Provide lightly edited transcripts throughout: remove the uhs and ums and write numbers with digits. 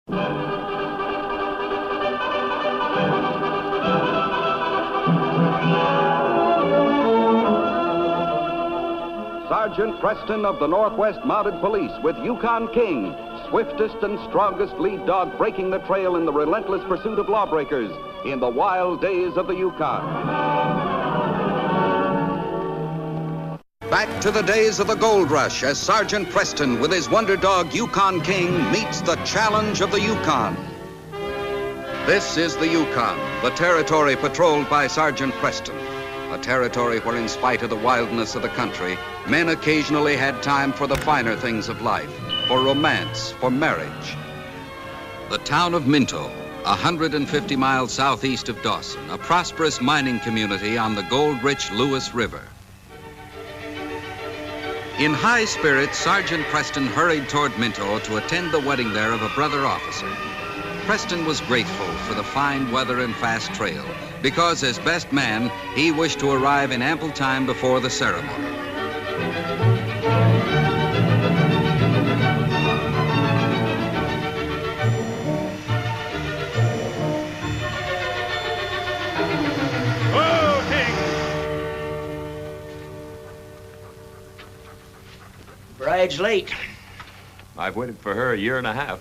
Sergeant Preston of the Northwest Mounted Police with Yukon King, swiftest and strongest lead dog breaking the trail in the relentless pursuit of lawbreakers in the wild days of the Yukon. Back to the days of the gold rush as Sergeant Preston with his wonder dog Yukon King meets the challenge of the Yukon. This is the Yukon, the territory patrolled by Sergeant Preston. A territory where, in spite of the wildness of the country, men occasionally had time for the finer things of life, for romance, for marriage. The town of Minto, 150 miles southeast of Dawson, a prosperous mining community on the gold-rich Lewis River. In high spirits, Sergeant Preston hurried toward Minto to attend the wedding there of a brother officer. Preston was grateful for the fine weather and fast trail, because as best man, he wished to arrive in ample time before the ceremony. Oh, King! Bride's late. I've waited for her a year and a half.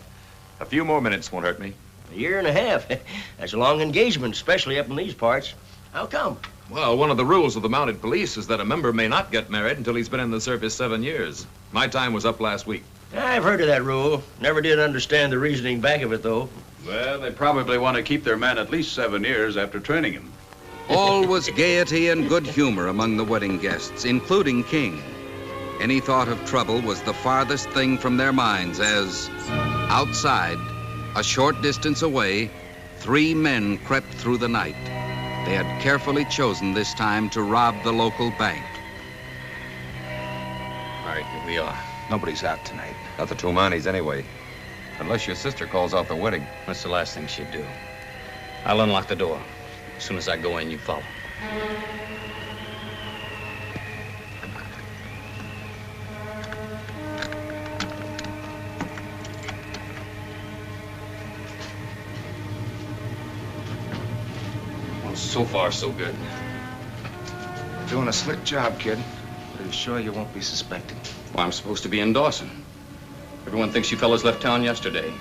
A few more minutes won't hurt me. A year and a half. That's a long engagement, especially up in these parts. How come? Well, one of the rules of the mounted police is that a member may not get married until he's been in the service 7 years. My time was up last week. I've heard of that rule. Never did understand the reasoning back of it, though. Well, they probably want to keep their man at least 7 years after training him. All was gaiety and good humor among the wedding guests, including King. Any thought of trouble was the farthest thing from their minds as, outside, a short distance away, 3 men crept through the night. They had carefully chosen this time to rob the local bank. All right, here we are. Nobody's out tonight. Not the Tumanis, anyway. Unless your sister calls off the wedding. That's the last thing she'd do. I'll unlock the door. As soon as I go in, you follow. Well, so far, so good. You're doing a slick job, kid. Are you sure you won't be suspected? Well, I'm supposed to be in Dawson. Everyone thinks you fellas left town yesterday.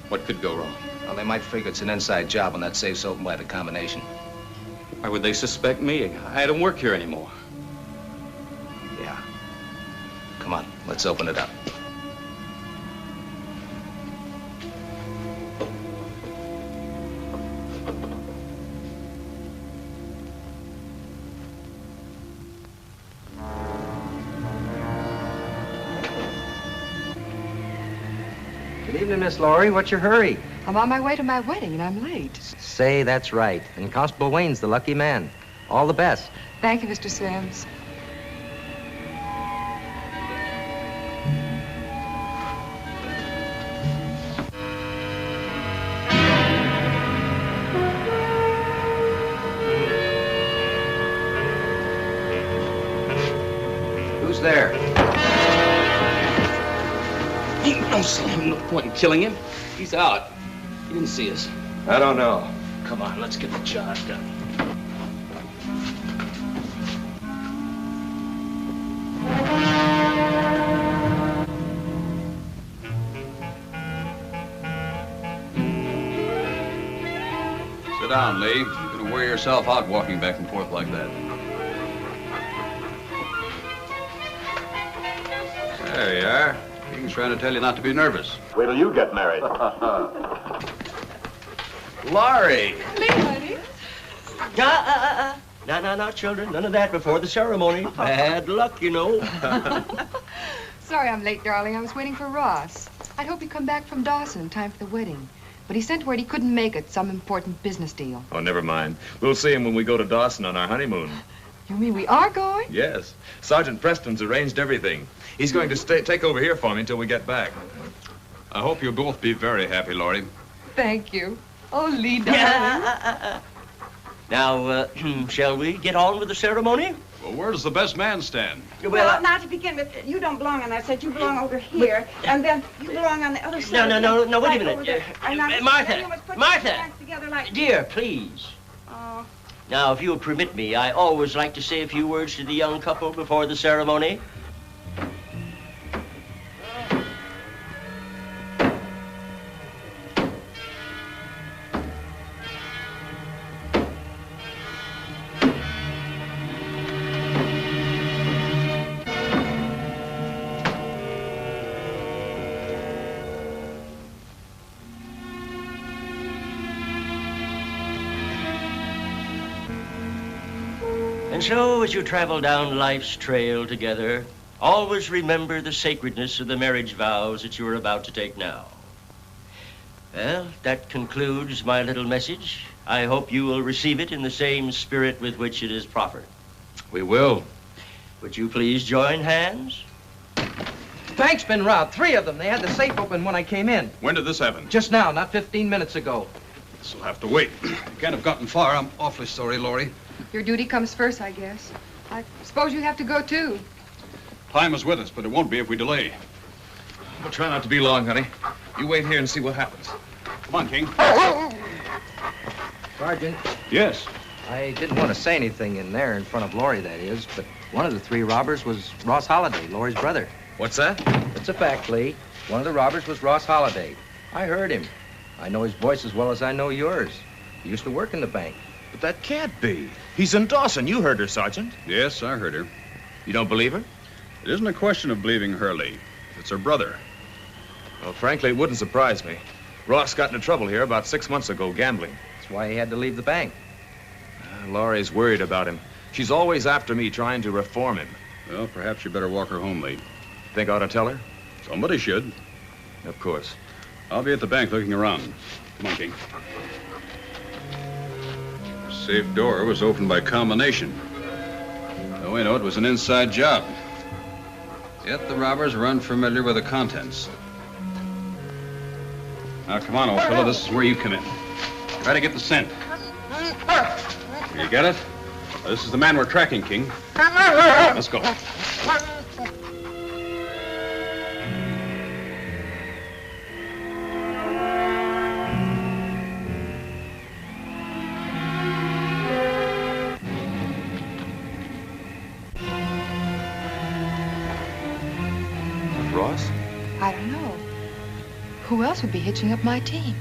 What could go wrong? Well, they might figure it's an inside job when that safe's opened by the combination. Why would they suspect me? I don't work here anymore. Yeah. Come on, let's open it up. Good evening, Miss Laurie. What's your hurry? I'm on my way to my wedding, and I'm late. Say, that's right. And Constable Wayne's the lucky man. All the best. Thank you, Mr. Sims. Who's there? Don't see him. No point in killing him. He's out. He didn't see us. I don't know. Come on, let's get the job done. Sit down, Lee. You're going to wear yourself out walking back and forth like that. There you are. King's trying to tell you not to be nervous. Wait till you get married. Laurie! Lee, honey. No, children. None of that before the ceremony. Bad luck, you know. Sorry I'm late, darling. I was waiting for Ross. I'd hoped he'd come back from Dawson in time for the wedding. But he sent word he couldn't make it, some important business deal. Oh, never mind. We'll see him when we go to Dawson on our honeymoon. You mean we are going? Yes. Sergeant Preston's arranged everything. He's going to take over here for me until we get back. I hope you'll both be very happy, Laurie. Thank you. Oh, Lee, darling. Now, shall we get on with the ceremony? Well, where does the best man stand? Well, now to begin with, you don't belong on that side. You belong over here. And then you belong on the other side. No, wait a Right minute. then you must put your Martha, hands together like... dear, please. Oh. Now, if you'll permit me, I always like to say a few words to the young couple before the ceremony. And so, as you travel down life's trail together, always remember the sacredness of the marriage vows that you are about to take now. Well, that concludes my little message. I hope you will receive it in the same spirit with which it is proffered. We will. Would you please join hands? The bank's been robbed. 3 of them. They had the safe open when I came in. When did this happen? Just now, not 15 minutes ago. This'll have to wait. You can't have gotten far. I'm awfully sorry, Laurie. Your duty comes first, I guess. I suppose you have to go, too. Time is with us, but it won't be if we delay. We'll try not to be long, honey. You wait here and see what happens. Come on, King. Sergeant, Yes. I didn't want to say anything in there in front of Laurie, that is, but one of the 3 robbers was Ross Holliday, Laurie's brother. What's that? It's a fact, Lee. One of the robbers was Ross Holliday. I heard him. I know his voice as well as I know yours. He used to work in the bank. But that can't be. He's in Dawson. You heard her, Sergeant. Yes, I heard her. You don't believe her? It isn't a question of believing her, Lee. It's her brother. Well, frankly, it wouldn't surprise me. Ross got into trouble here about 6 months ago, gambling. That's why he had to leave the bank. Laurie's worried about him. She's always after me, trying to reform him. Well, perhaps you better walk her home, Lee. Think I ought to tell her? Somebody should. Of course. I'll be at the bank looking around. Come on, King. The safe door was opened by combination. Oh, we know it was an inside job. Yet the robbers were unfamiliar with the contents. Now, come on, old fellow. This is where you come in. Try to get the scent. You get it? This is the man we're tracking, King. Let's go. Ross? I don't know. Who else would be hitching up my team?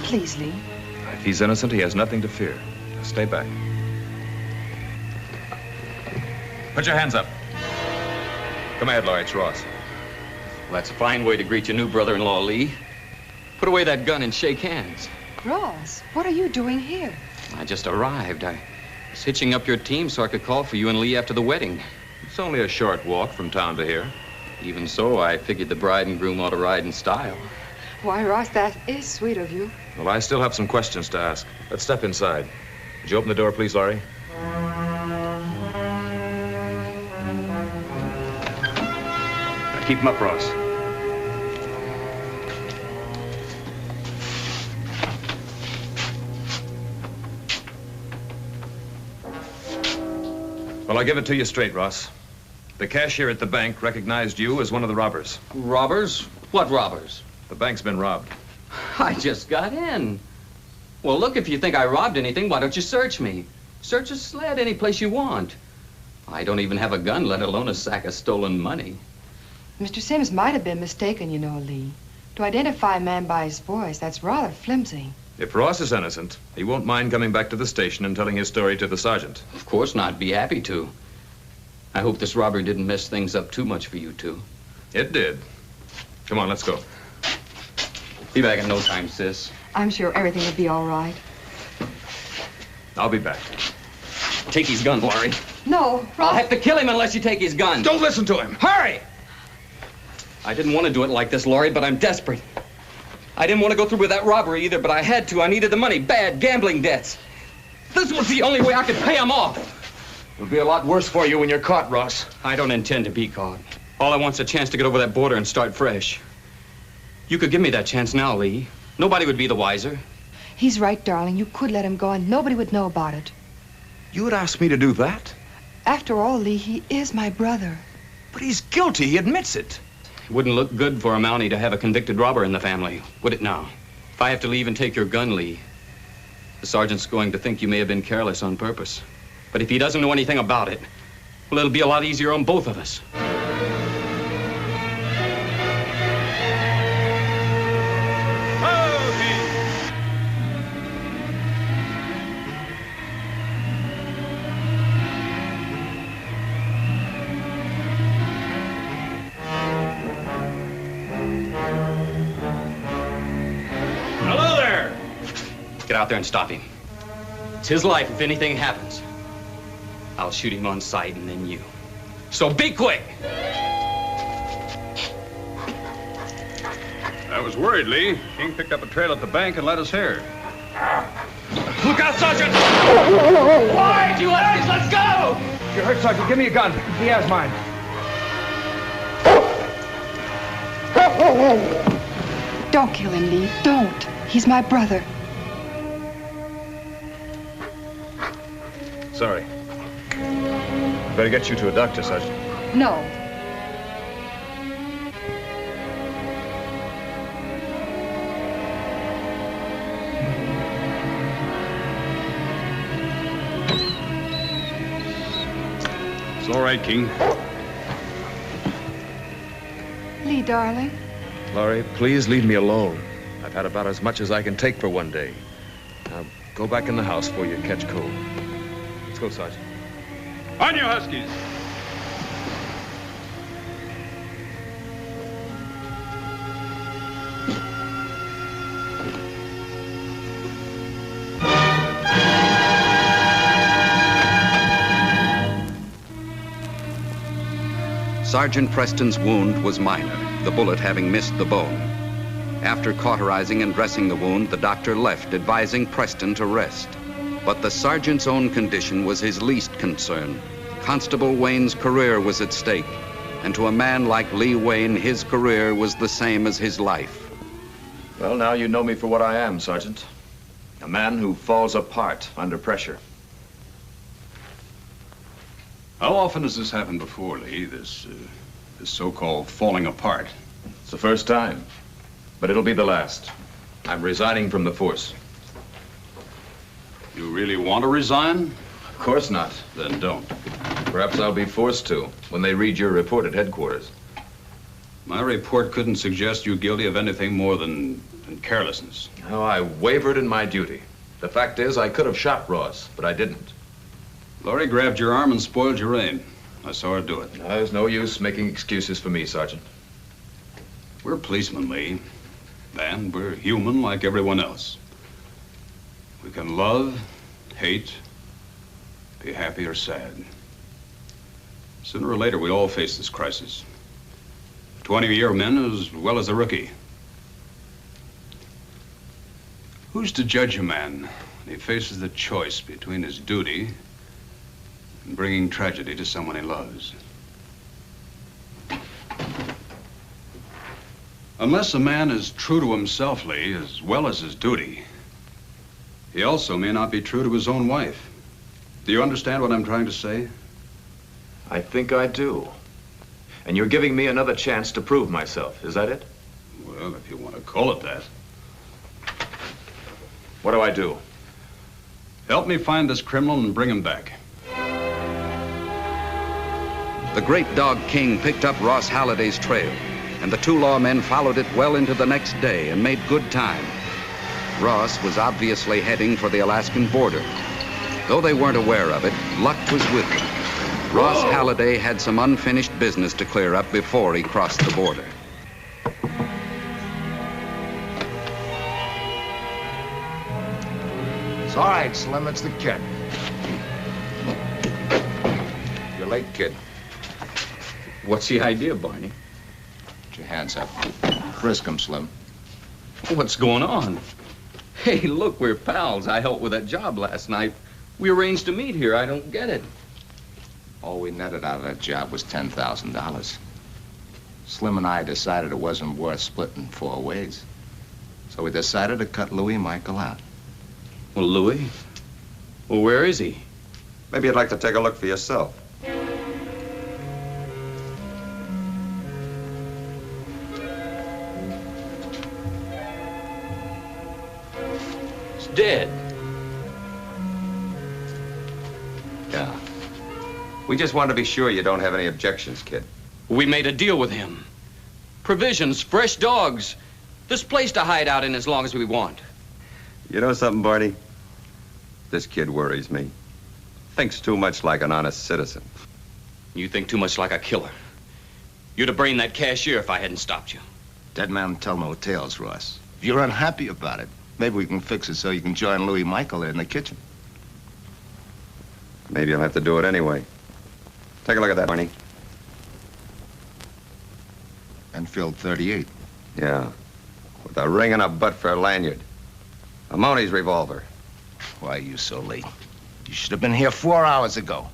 Please, Lee. If he's innocent, he has nothing to fear. Stay back. Put your hands up. Come ahead, Laurie. It's Ross. Well, that's a fine way to greet your new brother-in-law, Lee. Put away that gun and shake hands. Ross, what are you doing here? I just arrived. I was hitching up your team so I could call for you and Lee after the wedding. It's only a short walk from town to here. Even so, I figured the bride and groom ought to ride in style. Why, Ross, that is sweet of you. Well, I still have some questions to ask. Let's step inside. Would you open the door, please, Laurie? Now, keep him up, Ross. Well, I'll give it to you straight, Ross. The cashier at the bank recognized you as one of the robbers. Robbers? What robbers? The bank's been robbed. I just got in. Well, look, if you think I robbed anything, why don't you search me? Search a sled any place you want. I don't even have a gun, let alone a sack of stolen money. Mr. Sims might have been mistaken, you know, Lee. To identify a man by his voice, that's rather flimsy. If Ross is innocent, he won't mind coming back to the station and telling his story to the sergeant. Of course not. Be happy to. I hope this robbery didn't mess things up too much for you two. It did. Come on, let's go. Be back in no time, sis. I'm sure everything will be all right. I'll be back. Take his gun, Laurie. No, Ross. I'll have to kill him unless you take his gun. Don't listen to him. Hurry! I didn't want to do it like this, Laurie, but I'm desperate. I didn't want to go through with that robbery either, but I had to. I needed the money. Bad gambling debts. This was the only way I could pay them off. It'll be a lot worse for you when you're caught, Ross. I don't intend to be caught. All I want's a chance to get over that border and start fresh. You could give me that chance now, Lee. Nobody would be the wiser. He's right, darling. You could let him go and nobody would know about it. You would ask me to do that? After all, Lee, he is my brother. But he's guilty. He admits it. It wouldn't look good for a Mountie to have a convicted robber in the family, would it now? If I have to leave and take your gun, Lee, the sergeant's going to think you may have been careless on purpose. But if he doesn't know anything about it, well, it'll be a lot easier on both of us. Get out there and stop him. It's his life if anything happens. I'll shoot him on sight and then you. So be quick! I was worried, Lee. King picked up a trail at the bank and let us hear. Look out, Sergeant! Why? You lefties, let's go! You're hurt, Sergeant. Give me a gun. He has mine. Don't kill him, Lee. Don't. He's my brother. Sorry. Better get you to a doctor, Sergeant. No. It's all right, King. Lee, darling. Laurie, please leave me alone. I've had about as much as I can take for one day. Now, go back in the house before you catch cold. Let's go, Sergeant. On you, Huskies! Sergeant Preston's wound was minor, the bullet having missed the bone. After cauterizing and dressing the wound, the doctor left, advising Preston to rest. But the sergeant's own condition was his least concern. Constable Wayne's career was at stake, and to a man like Lee Wayne, his career was the same as his life. Well, now you know me for what I am, Sergeant. A man who falls apart under pressure. How often has this happened before, Lee? This so-called falling apart? It's the first time, but it'll be the last. I'm resigning from the force. You really want to resign? Of course not. Then don't. Perhaps I'll be forced to when they read your report at headquarters. My report couldn't suggest you guilty of anything more than carelessness. No, I wavered in my duty. The fact is, I could have shot Ross, but I didn't. Laurie grabbed your arm and spoiled your aim. I saw her do it. No, there's no use making excuses for me, Sergeant. We're policemen, Lee. And we're human like everyone else. We can love, hate, be happy or sad. Sooner or later, we all face this crisis. 20-year men as well as a rookie. Who's to judge a man when he faces the choice between his duty and bringing tragedy to someone he loves? Unless a man is true to himself, Lee, as well as his duty, he also may not be true to his own wife. Do you understand what I'm trying to say? I think I do. And you're giving me another chance to prove myself. Is that it? Well, if you want to call it that. What do I do? Help me find this criminal and bring him back. The great dog King picked up Ross Halliday's trail, and the two lawmen followed it well into the next day and made good time. Ross was obviously heading for the Alaskan border. Though they weren't aware of it, luck was with them. Ross Halliday had some unfinished business to clear up before he crossed the border. It's all right, Slim. It's the kid. You're late, kid. What's the idea, Barney? Put your hands up. Frisk him, Slim. What's going on? Hey, look, we're pals. I helped with that job last night. We arranged to meet here. I don't get it. All we netted out of that job was $10,000. Slim and I decided it wasn't worth splitting 4 ways. So we decided to cut Louis Michael out. Well, Louis? Well, where is he? Maybe you'd like to take a look for yourself. It's dead. Yeah. We just wanted to be sure you don't have any objections, kid. We made a deal with him. Provisions, fresh dogs. This place to hide out in as long as we want. You know something, Barney? This kid worries me. Thinks too much like an honest citizen. You think too much like a killer. You'd have brained that cashier if I hadn't stopped you. Dead man tell no tales, Ross. If you're unhappy about it, maybe we can fix it so you can join Louis Michael in the kitchen. Maybe I'll have to do it anyway. Take a look at that, Barney. Enfield 38. Yeah. With a ring and a butt for a lanyard. A Mounties revolver. Why are you so late? You should have been here 4 hours ago.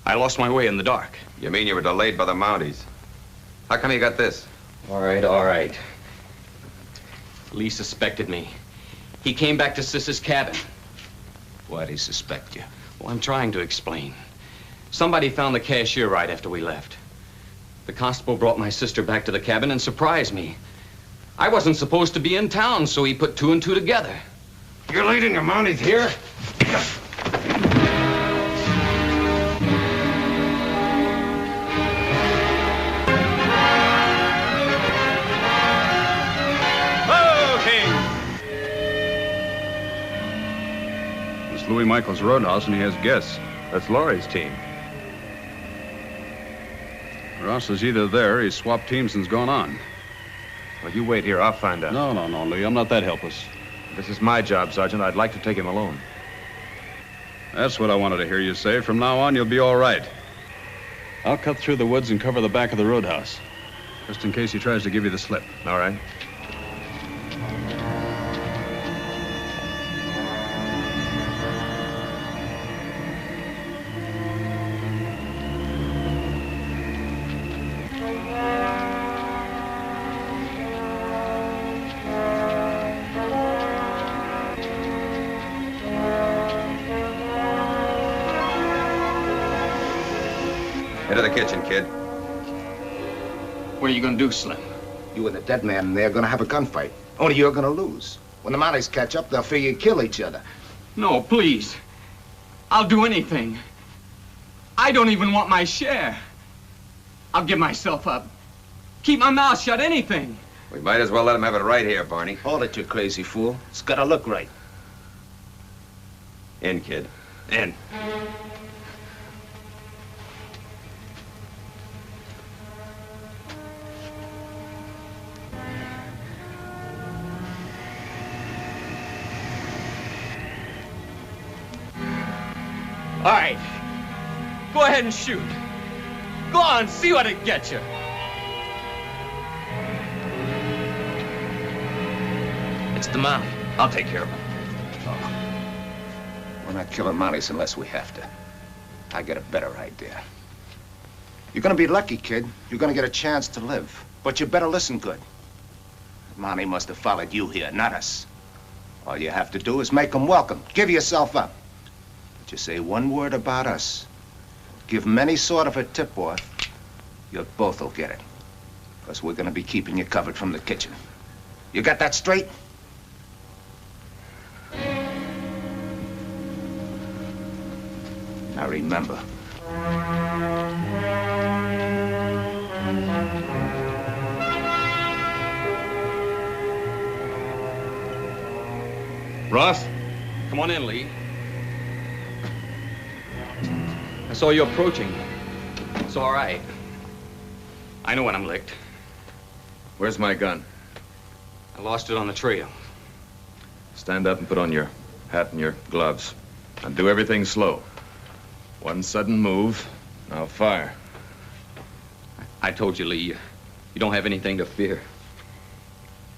I lost my way in the dark. You mean you were delayed by the Mounties? How come you got this? All right. Lee suspected me. He came back to Sis's cabin. Why'd he suspect you? Well, I'm trying to explain. Somebody found the cashier right after we left. The constable brought my sister back to the cabin and surprised me. I wasn't supposed to be in town, so he put 2 and 2 together. You're leading the Mounties here? It's Louis Michael's Roadhouse, and he has guests. That's Laurie's team. Ross is either there, he's swapped teams and's gone on. Well, you wait here. I'll find out. No, Lee. I'm not that helpless. This is my job, Sergeant. I'd like to take him alone. That's what I wanted to hear you say. From now on, you'll be all right. I'll cut through the woods and cover the back of the roadhouse, just in case he tries to give you the slip. All right. Into the kitchen, kid. What are you gonna do, Slim? You and the dead man and they're gonna have a gunfight. Only you're gonna lose. When the Mounties catch up, they'll figure you kill each other. No, please. I'll do anything. I don't even want my share. I'll give myself up. Keep my mouth shut, anything. We might as well let him have it right here, Barney. Hold it, you crazy fool. It's gotta look right. In, kid. In. All right. Go ahead and shoot. Go on, see what it gets you. It's the Mountie. I'll take care of him. We're not killing Mounties unless we have to. I got a better idea. You're gonna be lucky, kid. You're gonna get a chance to live. But you better listen good. Mountie must have followed you here, not us. All you have to do is make them welcome. Give yourself up. But you say one word about us. Give them any sort of a tip-off. You both will get it. Because we're gonna be keeping you covered from the kitchen. You got that straight? Now remember. Ross, come on in, Lee. I saw you approaching. It's all right. I know when I'm licked. Where's my gun? I lost it on the trail. Stand up and put on your hat and your gloves. And do everything slow. One sudden move, now fire. I told you, Lee, you don't have anything to fear.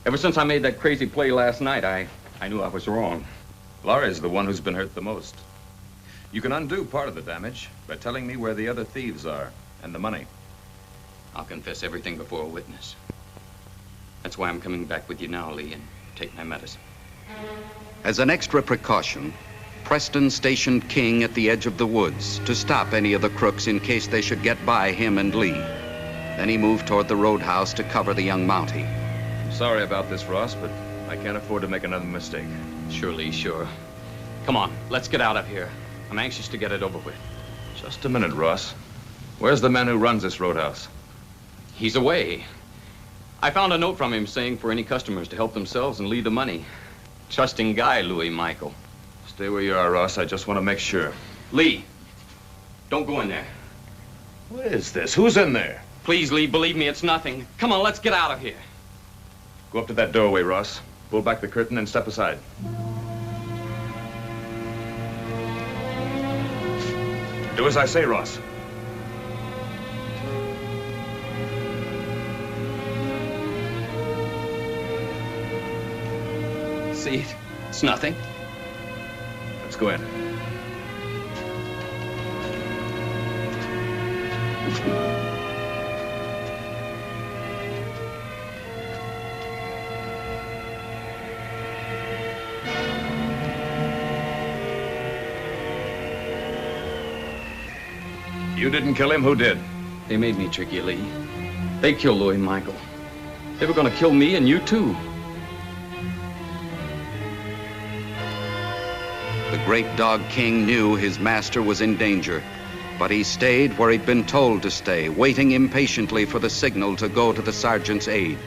Ever since I made that crazy play last night, I knew I was wrong. Laurie's the one who's been hurt the most. You can undo part of the damage by telling me where the other thieves are and the money. I'll confess everything before a witness. That's why I'm coming back with you now, Lee, and take my medicine. As an extra precaution, Preston stationed King at the edge of the woods to stop any of the crooks in case they should get by him and Lee. Then he moved toward the roadhouse to cover the young Mountie. I'm sorry about this, Ross, but I can't afford to make another mistake. Sure, Lee, sure. Come on, let's get out of here. I'm anxious to get it over with. Just a minute, Ross. Where's the man who runs this roadhouse? He's away. I found a note from him saying for any customers to help themselves and leave the money. Trusting guy, Louis Michael. Stay where you are, Ross. I just want to make sure. Lee, don't go in there. What is this? Who's in there? Please, Lee, believe me, it's nothing. Come on, let's get out of here. Go up to that doorway, Ross. Pull back the curtain and step aside. Do as I say, Ross. See it? It's nothing. Let's go in. You didn't kill him? Who did? They made me trick you, Lee. They killed Louis Michael. They were gonna kill me and you too. The great dog King knew his master was in danger, but he stayed where he'd been told to stay, waiting impatiently for the signal to go to the sergeant's aid.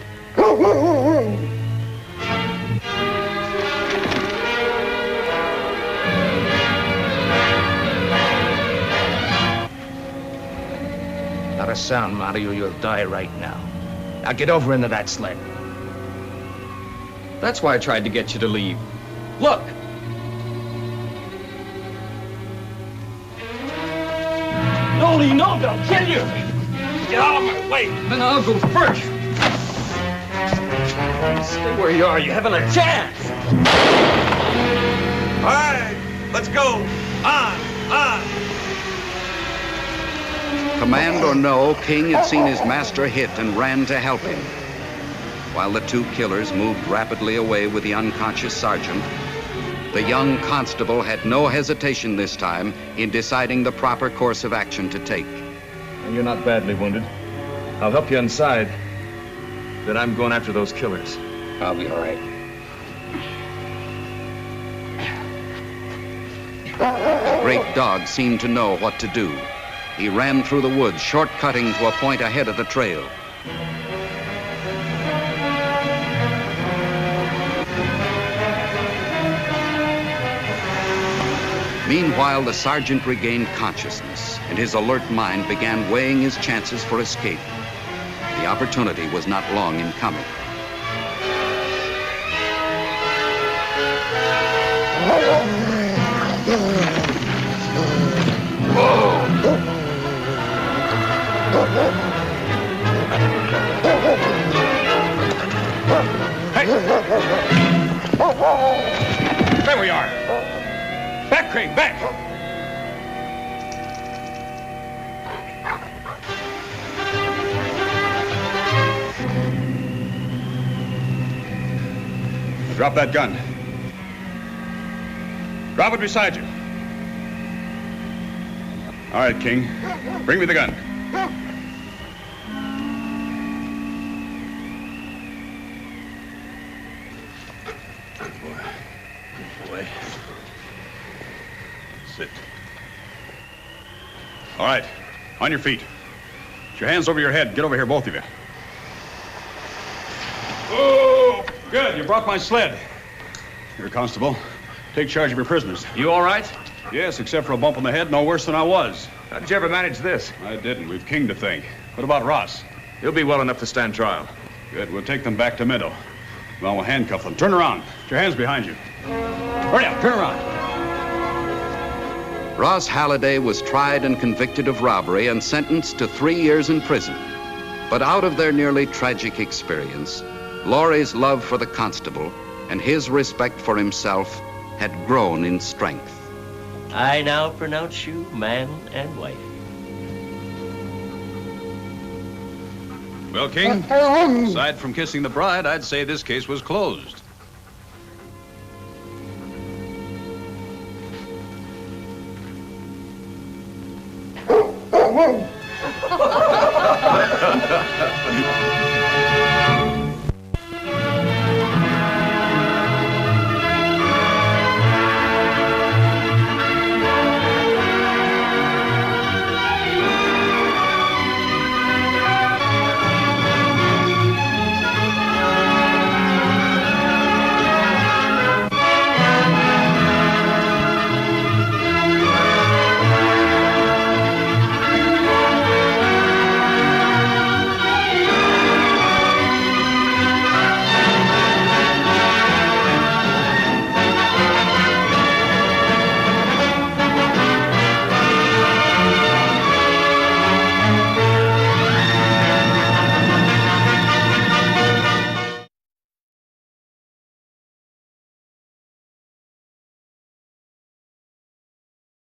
Not a sound, Mountie, or you'll die right now. Now get over into that sled. That's why I tried to get you to leave. Look! No, Lee, no, they'll kill you! Get out of my way! Then I'll go first! Stay where you are, you haven't a chance! All right, let's go. On! Command or no, King had seen his master hit and ran to help him. While the two killers moved rapidly away with the unconscious sergeant, the young constable had no hesitation this time in deciding the proper course of action to take. You're not badly wounded. I'll help you inside. Then I'm going after those killers. I'll be all right. The great dog seemed to know what to do. He ran through the woods, shortcutting to a point ahead of the trail. Meanwhile, the sergeant regained consciousness, and his alert mind began weighing his chances for escape. The opportunity was not long in coming. Hey! There we are. Back, Craig, back! Drop that gun. Drop it beside you. All right, King. Bring me the gun. Good boy. Good boy. Sit. All right. On your feet. Put your hands over your head. Get over here, both of you. Oh, good. You brought my sled. Here, Constable. Take charge of your prisoners. You all right? Yes, except for a bump on the head, no worse than I was. How did you ever manage this? I didn't. We've King to thank. What about Ross? He'll be well enough to stand trial. Good. We'll take them back to Meadow. Well, we'll handcuff them. Turn around. Put your hands behind you. Hurry up. Turn around. Ross Halliday was tried and convicted of robbery and sentenced to 3 years in prison. But out of their nearly tragic experience, Laurie's love for the constable and his respect for himself had grown in strength. I now pronounce you man and wife. Well, King, aside from kissing the bride, I'd say this case was closed.